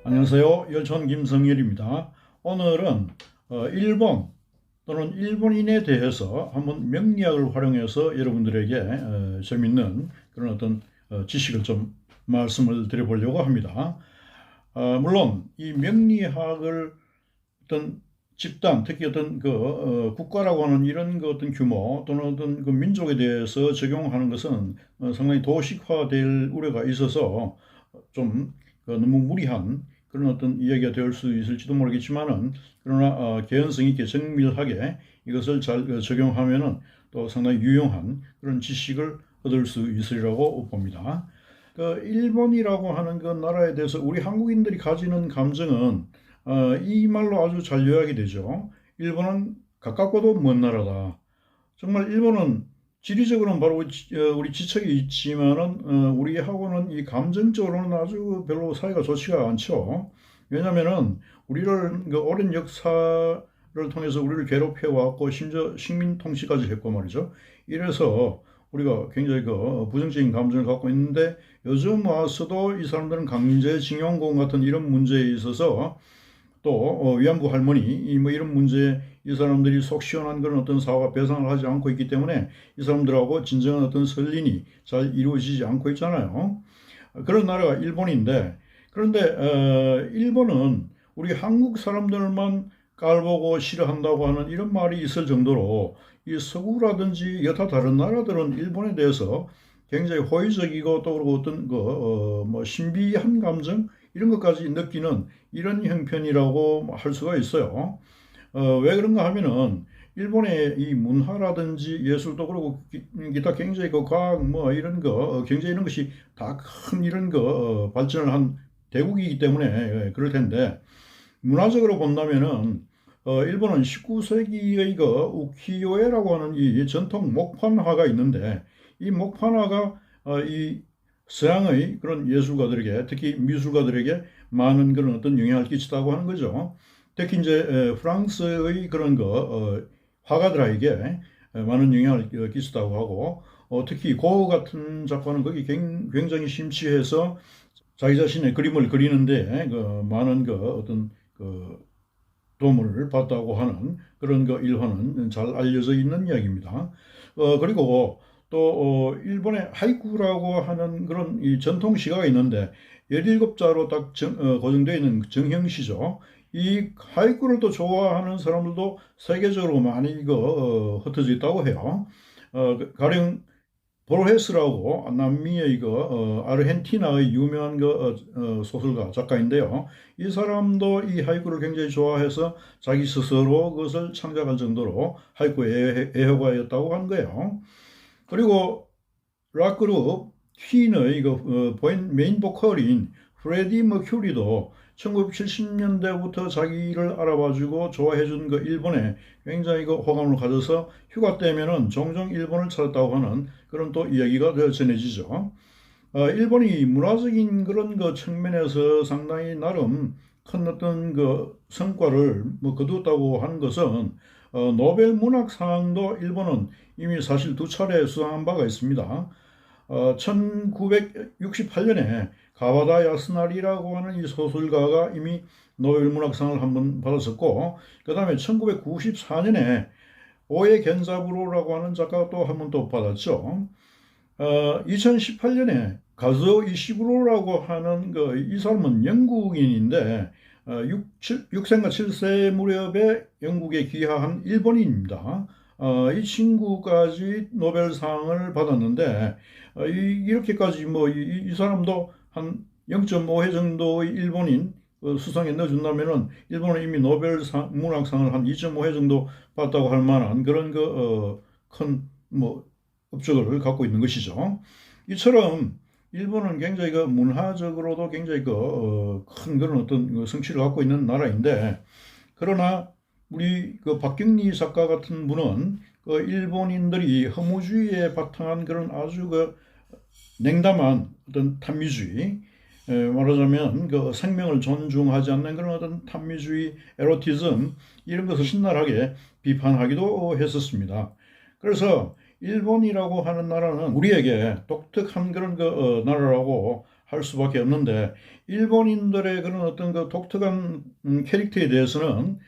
안녕하세요. 열촌 김성열입니다. 오늘은 일본 또는 일본인에 대해서 한번 명리학을 활용해서 여러분들에게 재밌는 그런 어떤 지식을 좀 말씀을 드려보려고 합니다. 물론 이 명리학을 어떤 집단, 특히 어떤 국가라고 하는 이런 어떤 규모 또는 어떤 그 민족에 대해서 적용하는 것은 상당히 도식화될 우려가 있어서 좀 너무 무리한 그런 어떤 이야기가 될 수 있을지도 모르겠지만은, 그러나 개연성 있게 정밀하게 이것을 잘 적용하면은 또 상당히 유용한 그런 지식을 얻을 수 있으리라고 봅니다. 일본이라고 하는 그 나라에 대해서 우리 한국인들이 가지는 감정은 이 말로 아주 잘 요약이 되죠. 일본은 가깝고도 먼 나라다. 정말 일본은 지리적으로는 바로 우리 지척이 있지만은 우리하고는 이 감정적으로는 아주 별로 사이가 좋지가 않죠. 왜냐면은 우리를 오랜 역사를 통해서 우리를 괴롭혀 왔고 심지어 식민 통치까지 했고 말이죠. 이래서 우리가 굉장히 부정적인 감정을 갖고 있는데, 요즘 와서도 이 사람들은 강제징용공 같은 이런 문제에 있어서 또 위안부 할머니 뭐 이런 문제, 이 사람들이 속 시원한 그런 어떤 사과 배상을 하지 않고 있기 때문에 이 사람들하고 진정한 어떤 설린이 잘 이루어지지 않고 있잖아요. 그런 나라가 일본인데, 그런데 일본은 우리 한국 사람들만 깔보고 싫어한다고 하는 이런 말이 있을 정도로 이 서구라든지 여타 다른 나라들은 일본에 대해서 굉장히 호의적이고 또 그리고 어떤 뭐 신비한 감정 이런 것까지 느끼는 이런 형편이라고 할 수가 있어요. 왜 그런가 하면은 일본의 이 문화라든지 예술도 그렇고 기타 굉장히 과학 뭐 이런 경제 이런 것이 다 큰 이런 발전을 한 대국이기 때문에 그럴 텐데, 문화적으로 본다면은 일본은 19세기의 우키요에라고 하는 이 전통 목판화가 있는데, 이 목판화가 이 서양의 그런 예술가들에게, 특히 미술가들에게 많은 그런 어떤 영향을 끼치다고 하는 거죠. 특히 이제 프랑스의 그런 화가들에게 많은 영향을 끼치다고 하고, 특히 고흐 같은 작가는 거기 굉장히 심취해서 자기 자신의 그림을 그리는데 많은 어떤 도움을 받다고 하는 그런 일화는 잘 알려져 있는 이야기입니다. 그리고 또 일본의 하이쿠라고 하는 그런 이 전통 시가가 있는데 17자로 딱 고정되어 있는 정형시죠. 이 하이쿠를 또 좋아하는 사람들도 세계적으로 많이 흩어져 있다고 해요. 가령 보르헤스라고 남미의 아르헨티나의 유명한 소설가 작가인데요. 이 사람도 이 하이쿠를 굉장히 좋아해서 자기 스스로 그것을 창작할 정도로 하이쿠의 애호가였다고 하는 거예요. 그리고 락 그룹 퀸의 메인 보컬인 프레디 머큐리도 1970년대부터 자기를 알아봐주고 좋아해준 일본에 굉장히 호감을 가져서 휴가 때면은 종종 일본을 찾았다고 하는 그런 또 이야기가 전해지죠. 일본이 문화적인 그런 측면에서 상당히 나름 큰 어떤 성과를 뭐 거두었다고 하는 것은 노벨 문학상도 일본은 이미 사실 두 차례 수상한 바가 있습니다. 1968년에 가와다 야스나리라고 하는 이 소설가가 이미 노벨 문학상을 한번 받았었고, 그 다음에 1994년에 오에 겐자부로라고 하는 작가가 또 한 번 또 받았죠. 2018년에 가즈오 이시부로라고 하는 이 사람은 영국인인데 6세인가 7세 무렵에 영국에 귀화한 일본인입니다. 이 친구까지 노벨상을 받았는데 이렇게까지 이 사람도 한 0.5회 정도의 일본인 수상에 넣어준다면은 일본은 이미 노벨 문학상을 한 2.5회 정도 받았다고 할 만한 그런 큰 업적을 갖고 있는 것이죠. 이처럼 일본은 굉장히 문화적으로도 굉장히 큰 그런 어떤 성취를 갖고 있는 나라인데, 그러나 우리 박경리 작가 같은 분은 일본인들이 허무주의에 바탕한 그런 아주 냉담한 어떤 탐미주의, 말하자면 생명을 존중하지 않는 그런 어떤 탐미주의, 에로티즘 이런 것을 신랄하게 비판하기도 했었습니다. 그래서 일본이라고 하는 나라는 우리에게 독특한 그런 나라라고 할 수밖에 없는데, 일본인들의 그런 어떤 그 독특한 캐릭터에 대해서는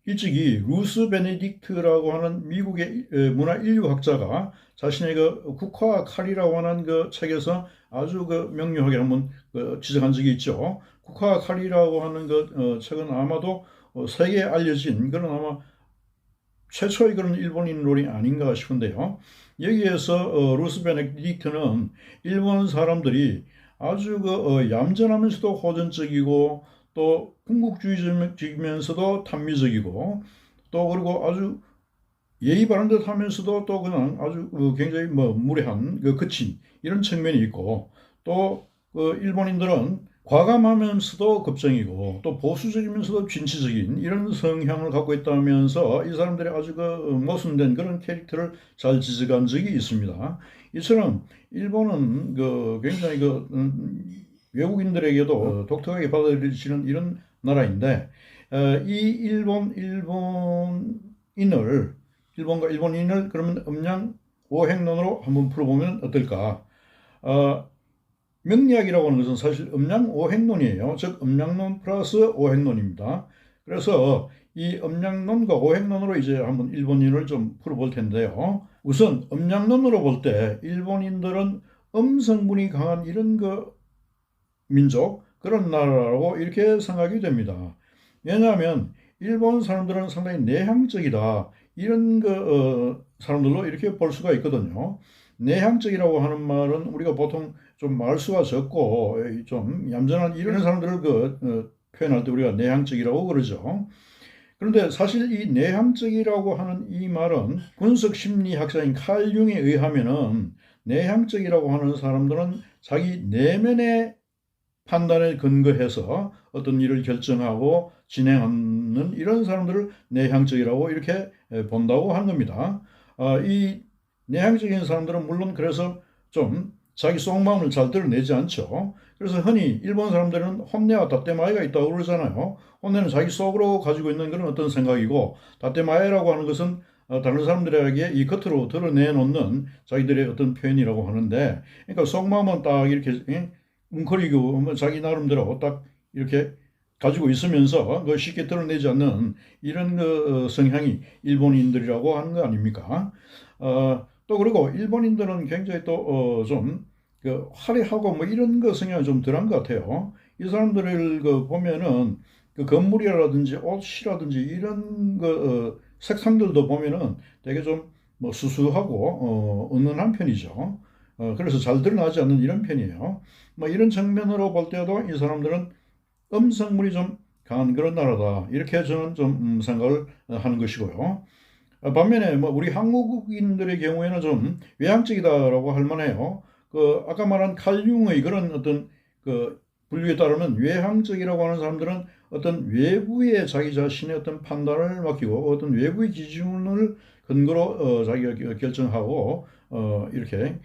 일찍이 루스 베네딕트라고 하는 미국의 문화 인류학자가 자신의 그 국화와 칼이라고 하는 그 책에서 아주 그 명료하게 한번 지적한 적이 있죠. 국화와 칼이라고 하는 그 책은 아마도 세계에 알려진 그런 아마 최초의 그런 일본인론이 아닌가 싶은데요. 여기에서 루스 베네딕트는 일본 사람들이 아주 그 얌전하면서도 호전적이고 또 궁극주의적이면서도 탄미적이고 또 그리고 아주 예의 바른 듯 하면서도 또 그냥 아주 굉장히 무례한 거친 이런 측면이 있고 또 일본인들은 과감하면서도 급정이고 또 보수적이면서도 진취적인 이런 성향을 갖고 있다면서 이 사람들이 아주 모순된 그런 캐릭터를 잘 지적한 적이 있습니다. 이처럼 일본은 굉장히 외국인들에게도 독특하게 받아들여지는 이런 나라인데 이 일본과 일본인을 그러면 음양 오행론으로 한번 풀어보면 어떨까? 명리학이라고 하는 것은 사실 음양 오행론이에요. 즉 음양론 플러스 오행론입니다. 그래서 이 음양론과 오행론으로 이제 한번 일본인을 좀 풀어볼 텐데요. 우선 음양론으로 볼 때 일본인들은 음성분이 강한 이런 민족, 그런 나라라고 이렇게 생각이 됩니다. 왜냐하면 일본 사람들은 상당히 내향적이다. 이런 사람들로 이렇게 볼 수가 있거든요. 내향적이라고 하는 말은 우리가 보통 좀 말수가 적고 좀 얌전한 이런 사람들을 표현할 때 우리가 내향적이라고 그러죠. 그런데 사실 이 내향적이라고 하는 이 말은 분석심리학자인 칼 융에 의하면은 내향적이라고 하는 사람들은 자기 내면의 판단을 근거해서 어떤 일을 결정하고 진행하는 이런 사람들을 내향적이라고 이렇게 본다고 하는 겁니다. 이 내향적인 사람들은 물론 그래서 좀 자기 속마음을 잘 드러내지 않죠. 그래서 흔히 일본 사람들은 혼내와 다떼마에가 있다고 그러잖아요. 혼내는 자기 속으로 가지고 있는 그런 어떤 생각이고 다떼마에라고 하는 것은 다른 사람들에게 이 겉으로 드러내놓는 자기들의 어떤 표현이라고 하는데, 그러니까 속마음은 딱 이렇게 웅크리고 자기 나름대로 딱 이렇게 가지고 있으면서 쉽게 드러내지 않는 이런 성향이 일본인들이라고 하는 거 아닙니까? 또 그리고 일본인들은 굉장히 또 좀 화려하고 이런 성향이 좀 덜한 것 같아요. 이 사람들을 보면은 건물이라든지 옷이라든지 이런 색상들도 보면은 되게 좀 수수하고 은은한 편이죠. 그래서 잘 드러나지 않는 이런 편이에요. 이런 측면으로 볼 때도 이 사람들은 음성물이 좀 강한 그런 나라다. 이렇게 저는 좀 생각을 하는 것이고요. 반면에 우리 한국인들의 경우에는 좀 외향적이다라고 할 만해요. 아까 말한 칼 융의 그런 어떤 분류에 따르면 외향적이라고 하는 사람들은 어떤 외부의 자기 자신의 어떤 판단을 맡기고 어떤 외부의 기준을 근거로 자기가 결정하고 이렇게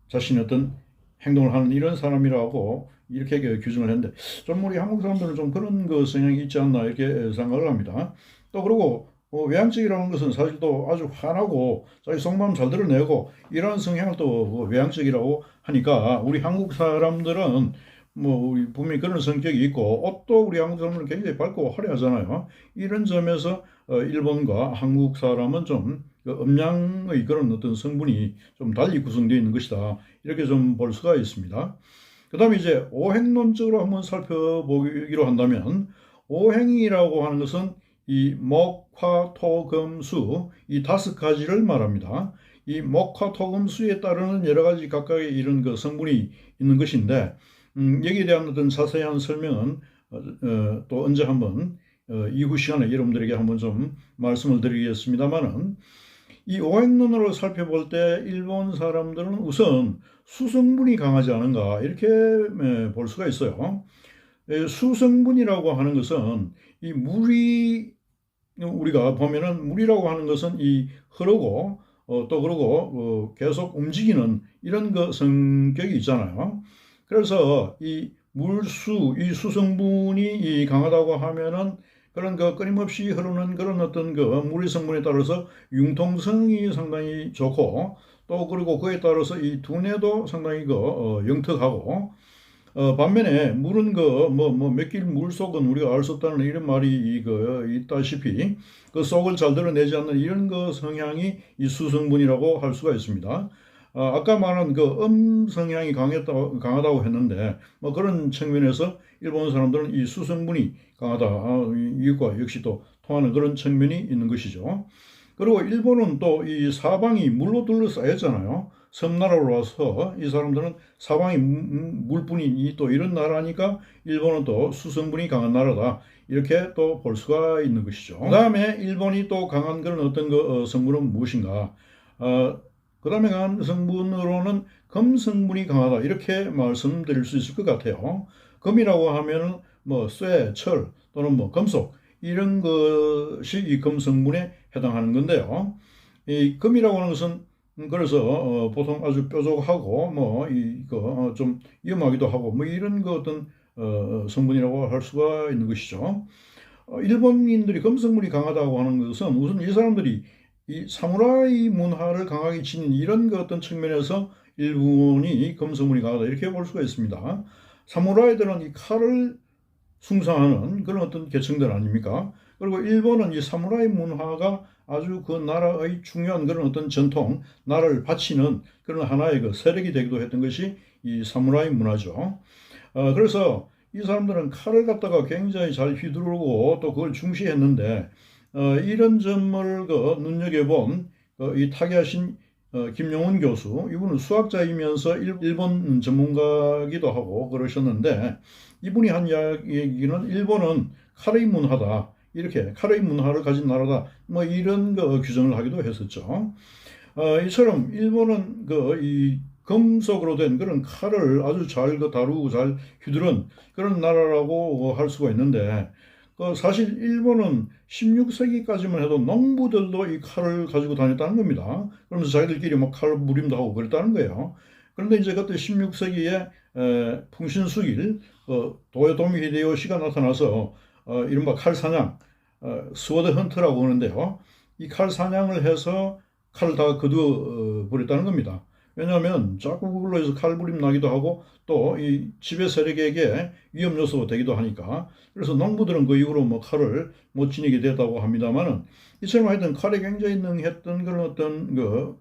자신의 어떤 행동을 하는 이런 사람이라고 이렇게 규정을 했는데, 좀 우리 한국 사람들은 좀 그런 성향이 있지 않나 이렇게 생각을 합니다. 또 그리고 외향적이라는 것은 사실 또 아주 환하고 자기 속마음 잘 드러내고 이런 성향을 또 외향적이라고 하니까 우리 한국 사람들은 우리 분명히 그런 성격이 있고 옷도 우리 한국 사람들은 굉장히 밝고 화려하잖아요. 이런 점에서 일본과 한국 사람은 좀 음양의 그런 어떤 성분이 좀 달리 구성되어 있는 것이다. 이렇게 좀 볼 수가 있습니다. 그 다음에 이제 오행론적으로 한번 살펴보기로 한다면, 오행이라고 하는 것은 이 목, 화, 토, 금, 수 이 5가지를 말합니다. 이 목, 화, 토, 금, 수에 따르는 여러 가지 각각의 이런 성분이 있는 것인데, 여기에 대한 어떤 자세한 설명은 또 언제 한번 이후 시간에 여러분들에게 한번 좀 말씀을 드리겠습니다만은, 이 오행론으로 살펴볼 때 일본 사람들은 우선 수성분이 강하지 않은가 이렇게 볼 수가 있어요. 수성분이라고 하는 것은 이 물이, 우리가 보면은 물이라고 하는 것은 이 흐르고 또 그러고 계속 움직이는 이런 성격이 있잖아요. 그래서 이 이 수성분이 강하다고 하면은 그런 끊임없이 흐르는 그런 어떤 물의 성분에 따라서 융통성이 상당히 좋고, 또 그리고 그에 따라서 이 두뇌도 상당히 영특하고, 반면에 물은 몇 길 물 속은 우리가 알 수 없다는 이런 말이 있다시피 그 속을 잘 드러내지 않는 이런 성향이 이 수성분이라고 할 수가 있습니다. 아까 말한 성향이 강하다고 했는데 뭐 그런 측면에서 일본 사람들은 이 수성분이 강하다. 이것과 역시 또 통하는 그런 측면이 있는 것이죠. 그리고 일본은 또 이 사방이 물로 둘러싸였잖아요. 섬나라로 와서 이 사람들은 사방이 물뿐이 또 이런 나라니까 일본은 또 수성분이 강한 나라다. 이렇게 또 볼 수가 있는 것이죠. 그 다음에 일본이 또 강한 그런 어떤 성분은 무엇인가? 그 다음에 강한 성분으로는 금 성분이 강하다. 이렇게 말씀드릴 수 있을 것 같아요. 금이라고 하면은 뭐 쇠, 철 또는 뭐 금속 이런 것이 이 금 성분에 해당하는 건데요. 이 금이라고 하는 것은 그래서 보통 아주 뾰족하고 뭐 이거 좀 위험하기도 하고 뭐 이런 어떤 성분이라고 할 수가 있는 것이죠. 일본인들이 금성분이 강하다고 하는 것은 우선 이 사람들이 이 사무라이 문화를 강하게 지닌 이런 어떤 측면에서 일본이 금성분이 강하다 이렇게 볼 수가 있습니다. 사무라이들은 이 칼을 숭상하는 그런 어떤 계층들 아닙니까? 그리고 일본은 이 사무라이 문화가 아주 그 나라의 중요한 그런 어떤 전통, 나라를 바치는 그런 하나의 세력이 되기도 했던 것이 이 사무라이 문화죠. 그래서 이 사람들은 칼을 갖다가 굉장히 잘 휘두르고 또 그걸 중시했는데 이런 점을 눈여겨본 이 타계하신 김용훈 교수, 이분은 수학자이면서 일본 전문가기도 하고 그러셨는데 이분이 한 이야기는 일본은 칼의 문화다. 이렇게 칼의 문화를 가진 나라다. 뭐 이런 규정을 하기도 했었죠. 이처럼 일본은 이 금속으로 된 그런 칼을 아주 잘 다루고 잘 휘두른 그런 나라라고 할 수가 있는데 사실 일본은 16세기까지만 해도 농부들도 이 칼을 가지고 다녔다는 겁니다. 그러면서 자기들끼리 막 칼 무림도 하고 그랬다는 거예요. 그런데 이제 그때 16세기에 풍신수길 도요토미 히데요시가 나타나서 이른바 칼 사냥, 스워드 헌트라고 하는데요. 이 칼 사냥을 해서 칼을 다 거두어 버렸다는 겁니다. 왜냐하면 자꾸 그걸로 해서 칼부림 나기도 하고 또 이 지배 세력에게 위험 요소가 되기도 하니까 그래서 농부들은 그 이후로 뭐 칼을 못 지니게 됐다고 합니다만은 이처럼 하여튼 칼에 굉장히 능했던 그런 어떤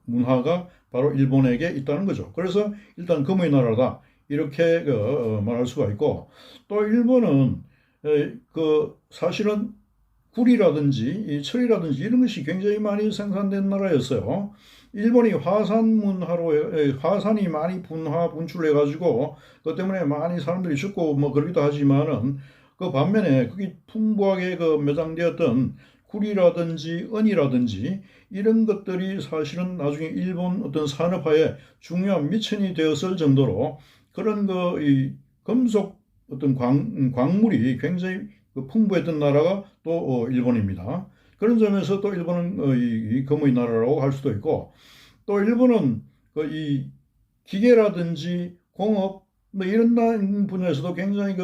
문화가 바로 일본에게 있다는 거죠. 그래서 일단 금의 나라다 이렇게 말할 수가 있고 또 일본은 사실은 굴이라든지 이 철이라든지 이런 것이 굉장히 많이 생산된 나라였어요. 일본이 화산 문화로 화산이 많이 분출해 가지고 그것 때문에 많이 사람들이 죽고 뭐 그러기도 하지만은 그 반면에 그게 풍부하게 매장되었던 굴이라든지 은이라든지 이런 것들이 사실은 나중에 일본 어떤 산업화에 중요한 미천이 되었을 정도로 그런 이 금속 어떤 광물이 굉장히 풍부했던 나라가 또 일본입니다. 그런 점에서 또 일본은 이 금의 나라라고 할 수도 있고 또 일본은 이 기계라든지 공업 뭐 이런 분야에서도 굉장히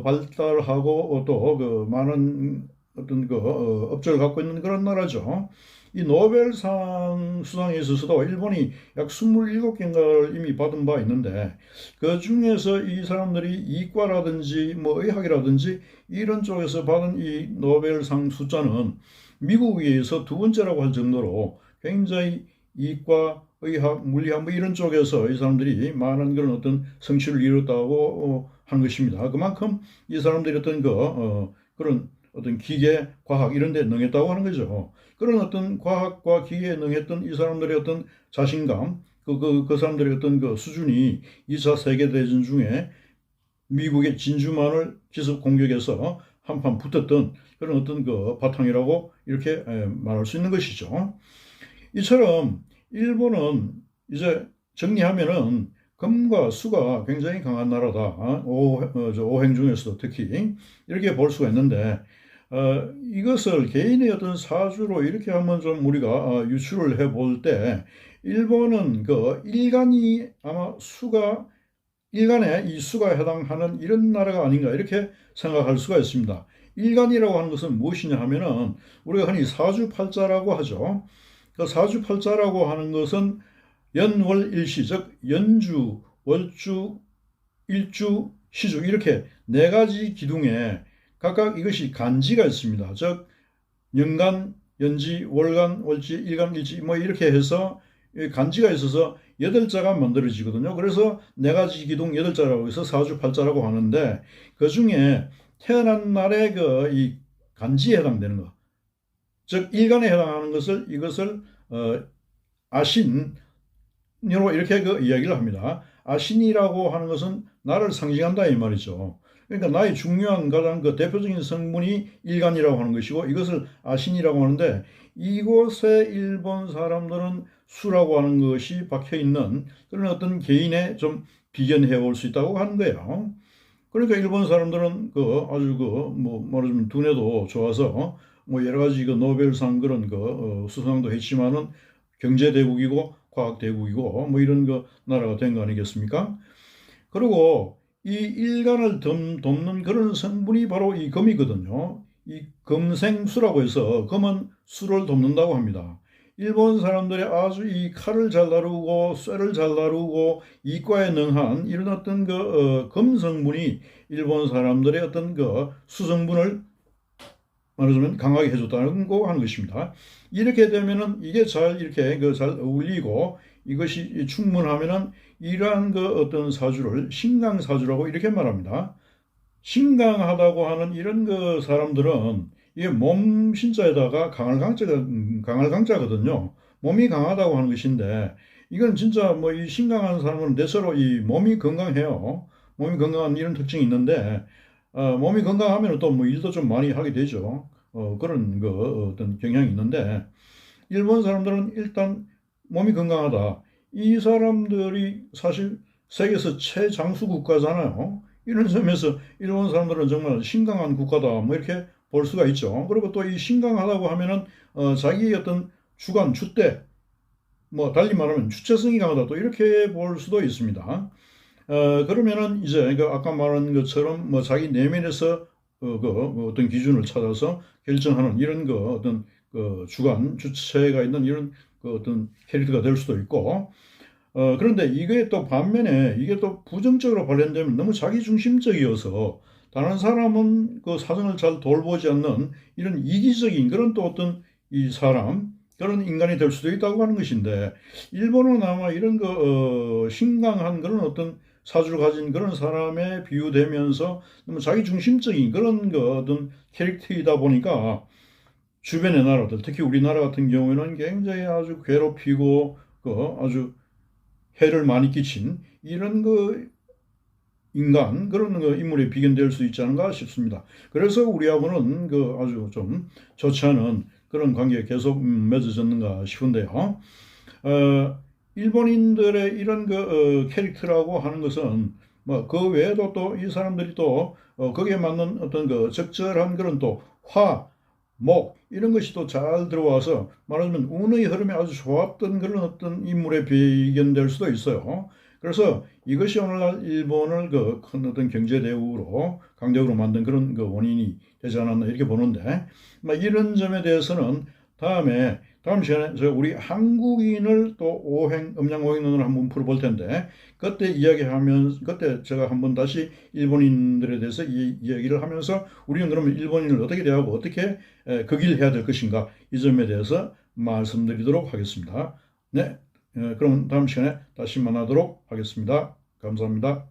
발달하고 또 많은 어떤 업적을 갖고 있는 그런 나라죠. 이 노벨상 수상에 있어서도 일본이 약 27개인가를 이미 받은 바 있는데 그 중에서 이 사람들이 이과라든지 뭐 의학이라든지 이런 쪽에서 받은 이 노벨상 숫자는 미국에 의해서 두 번째라고 할 정도로 굉장히 이과, 의학, 물리학 뭐 이런 쪽에서 이 사람들이 많은 그런 어떤 성취를 이뤘다고 하는 것입니다. 그만큼 이 사람들이 어떤 그런 어떤 기계, 과학 이런 데 능했다고 하는 거죠. 그런 어떤 과학과 기계에 능했던 이 사람들의 어떤 자신감, 그 사람들의 어떤 수준이 2차 세계대전 중에 미국의 진주만을 기습 공격해서 한판 붙었던 그런 어떤 바탕이라고 이렇게 말할 수 있는 것이죠. 이처럼 일본은 이제 정리하면은 금과 수가 굉장히 강한 나라다. 오행 중에서도 특히 이렇게 볼 수가 있는데 이것을 개인의 어떤 사주로 이렇게 한번 좀 우리가 유추를 해볼 때 일본은 일간이 아마 일간에 이 수가 해당하는 이런 나라가 아닌가 이렇게 생각할 수가 있습니다. 일간이라고 하는 것은 무엇이냐 하면은 우리가 흔히 사주팔자라고 하죠. 그 사주팔자라고 하는 것은 연월일시 즉 연주, 월주, 일주, 시주 이렇게 네 가지 기둥에 각각 이것이 간지가 있습니다. 즉 연간, 연지, 월간, 월지, 일간, 일지 뭐 이렇게 해서 간지가 있어서 8자가 만들어지거든요. 그래서 네 가지 기둥 8자라고 해서 사주팔자라고 하는데 그 중에 태어난 날의 이 간지에 해당되는 것, 즉 일간에 해당하는 것을 이것을 아신으로 이렇게 이야기를 합니다. 아신이라고 하는 것은 나를 상징한다 이 말이죠. 그러니까 나의 중요한 가장 대표적인 성분이 일간이라고 하는 것이고 이것을 아신이라고 하는데 이곳에 일본 사람들은 수라고 하는 것이 박혀 있는 그런 어떤 개인의 좀 비견해 올 수 있다고 하는 거예요. 그러니까 일본 사람들은 아주 뭐 말하자면 두뇌도 좋아서 뭐 여러 가지 노벨상 그런 수상도 했지만은 경제 대국이고 과학 대국이고 뭐 이런 나라가 된 거 아니겠습니까? 그리고 이 일간을 돕는 그런 성분이 바로 이 금이거든요. 이 금생수라고 해서 금은 수를 돕는다고 합니다. 일본 사람들이 아주 이 칼을 잘 다루고 쇠를 잘 다루고 이과에 능한 이런 어떤 금 성분이 일본 사람들의 어떤 수성분을 말하자면 강하게 해줬다는 거 하는 것입니다. 이렇게 되면은 이게 잘 이렇게 잘 어울리고 이것이 충분하면은 이러한 어떤 사주를 신강사주라고 이렇게 말합니다. 신강하다고 하는 이런 사람들은 이게 몸 신자에다가 강할 강자거든요. 몸이 강하다고 하는 것인데 이건 진짜 뭐 이 신강한 사람은 대체로 이 몸이 건강해요. 몸이 건강한 이런 특징이 있는데 몸이 건강하면 또 뭐 일도 좀 많이 하게 되죠. 그런 어떤 경향이 있는데 일본 사람들은 일단 몸이 건강하다. 이 사람들이 사실 세계에서 최장수 국가잖아요. 이런 점에서 일본 사람들은 정말 신강한 국가다. 뭐 이렇게 볼 수가 있죠. 그리고 또 이 신강하다고 하면은 자기의 어떤 주관, 주대, 뭐 달리 말하면 주체성이 강하다. 또 이렇게 볼 수도 있습니다. 그러면은 이제 아까 말한 것처럼 뭐 자기 내면에서 어떤 기준을 찾아서 결정하는 이런 어떤 주관, 주체가 있는 이런 어떤 캐릭터가 될 수도 있고, 그런데 이게 또 반면에 이게 또 부정적으로 발현되면 너무 자기중심적이어서 다른 사람은 사정을 잘 돌보지 않는 이런 이기적인 그런 또 어떤 이 사람, 그런 인간이 될 수도 있다고 하는 것인데, 일본은 아마 이런 신강한 그런 어떤 사주를 가진 그런 사람에 비유되면서 너무 자기중심적인 그런 어떤 캐릭터이다 보니까 주변의 나라들, 특히 우리나라 같은 경우에는 굉장히 아주 괴롭히고 아주 해를 많이 끼친 이런 인간 그런 인물에 비견될 수 있지 않은가 싶습니다. 그래서 우리하고는 아주 좀 좋지 않은 그런 관계가 계속 맺어졌는가 싶은데요. 일본인들의 이런 캐릭터라고 하는 것은 뭐 그 외에도 또 이 사람들이 또 거기에 맞는 어떤 적절한 그런 또 화, 목 이런 것이 또 잘 들어와서 말하자면 운의 흐름이 아주 좋았던 그런 어떤 인물에 비견될 수도 있어요. 그래서 이것이 오늘날 일본을 큰 어떤 경제 대국으로 강대국으로 만든 그런 원인이 되지 않았나 이렇게 보는데 이런 점에 대해서는 다음 시간에 우리 한국인을 또 음양오행론을 한번 풀어볼 텐데 그때 제가 한번 다시 일본인들에 대해서 이야기를 하면서 우리는 그러면 일본인을 어떻게 대하고 어떻게 극일해야 될 것인가 이 점에 대해서 말씀드리도록 하겠습니다. 네, 그럼 다음 시간에 다시 만나도록 하겠습니다. 감사합니다.